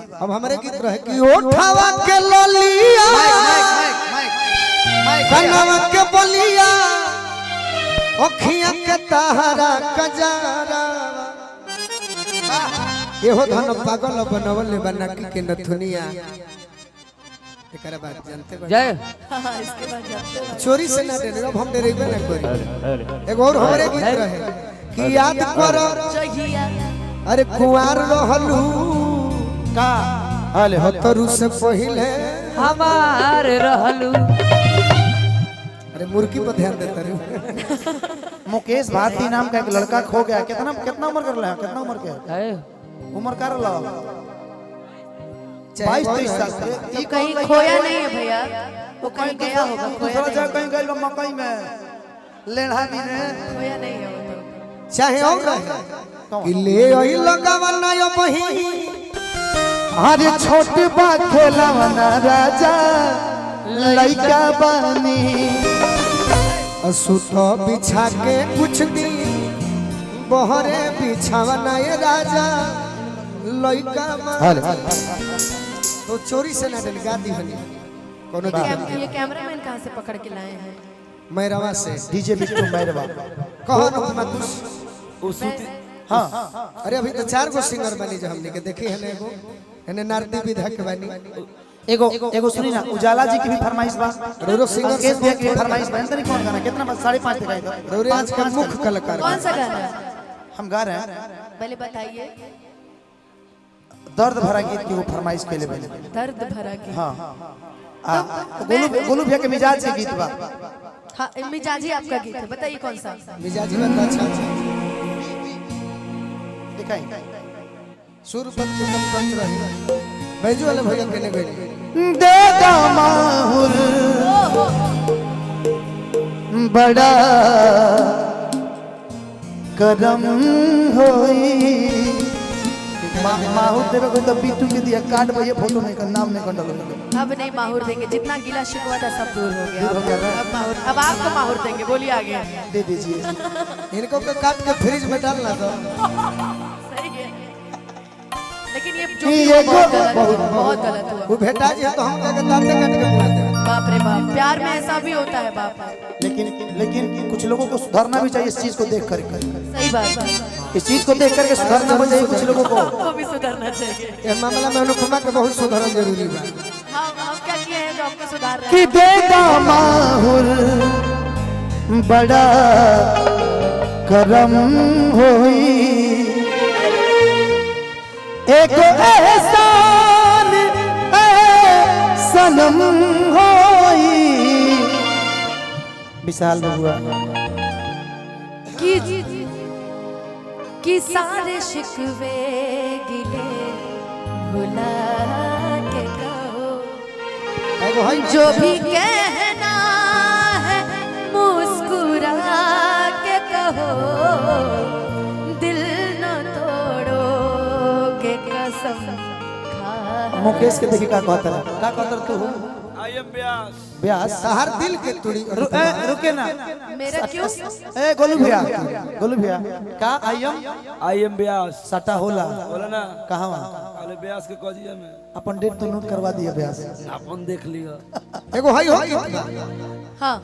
अब हमारे गीत रहे कि उठावा के ललिया कनवा के बलिया ओखिया के ताहरा कजारा एहो धन पागल बनवले बना के नथुनिया एकरा बात जानते बा जय इसके बाद जानते चोरी से ना देने अब हम डरेबे ना करी एक और हमारे गीत रहे कि याद कर जहिया अरे कुंवार रहलू का अरे हतरू से पहले हमार रहलू अरे मुर्गी पर ध्यान देता रे मुकेश भारती नाम का एक लड़का खो गया। कितना कितना उम्र कर रहा है? कितना उम्र के है उम्र कर रहा 22-23 साल के। तो कहीं खोया नहीं है भैया, वो कहीं गया होगा। खोया दूसरा नहीं, जगह कहीं गइल बा मकई में लेढ़ा दी ने खोया नहीं है वो तो। चाहे और रहे कि ले आई लगावना यो बही अरे छोट बा खेलवना राजा लइका बानी असुत बिछा के कुछ दिन बहरे बिछावना ये राजा लइका मान तो चोरी से ना डल गाती हनी कोनो दिक्कत ये कैमरामैन कहाँ से पकड़ के लाए हैं? मैरवा से डीजे बिट्टू मैरवा कहो न मत हां अरे अभी तो 4 गो सिंगर बनी जो हमने के देखी है ने एगो एने नारदी विधा के बनी एगो सुनी ना उजाला जी की भी फरमाइश बा रोरो सिंगर मुकेश भैया की भी फरमाइश बा। तनी कौन गाना कितना 5:30 दिखाई दो रोरे आज का मुख्य कलाकार कौन सा गाना? हम गा रहे हैं पहले बताइए। दर्द भरा गीत की वो फरमाइश के लिए पहले दर्द भरा गीत। हां गोलू भैया के मिजाज से गीत बा। हाँ, मिजाजी आपका गीत है, बताइए कौन सा? मिजाजी बंदा अच्छा दिखाई सुर पर कम कंच रही बैजू वाले भैया कहने गए देगा माहुर बड़ा करम होई माहुर देवे को तो बिट्टू के दिया कार्ड पर ये फोटो नहीं कर नाम नहीं कर डालो। अब नहीं माहौर देंगे, जितना गीला शिकवा था सब दूर हो गया। दूर हो गया ना? अब माहौर, अब आपको माहौर देंगे, बोलिए आगे। दे दीजिए इनको को काट के फ्रिज में डालना तो सही है, लेकिन ये जो भी हुआ बहुत गलत हुआ। वो भेटा जी तो हम कहते दांते काट के मुआ दे बाप रे बाप, प्यार में ऐसा भी होता है बाप। लेकिन कुछ लोगों को सुधारना भी चाहिए इस चीज को देख कर। सही बात है, इस चीज को देख करके सुधारना भी चाहिए कुछ लोगों को। आपको भी सुधरना चाहिए। ये मामला में अनुपमा के बहुत सुधारना जरूरी बा हम क्या किए हैं जो आपको सुधार रहे कि देगा माहुर बड़ा करम होई एक एहसान सनम होई विशाल बबुआ कि सारे शिकवे गिले भुला के कहो, एगो है जो भी कहना है मुस्कुरा के कहो, दिल न तोड़ोगे कसम खा। मुकेश के देखी का कहता तू आई एम ब्यास ब्यास हर दिल के तुड़ी रुके ना मेरा क्यों? ए गोलू भैया का आई एम ब्यास सटा होला बोला ना कहाँ अरे ब्यास के कजिया में अपन डेट तो नोट करवा दिया ब्यास अपन देख लिया एगो है हो हाँ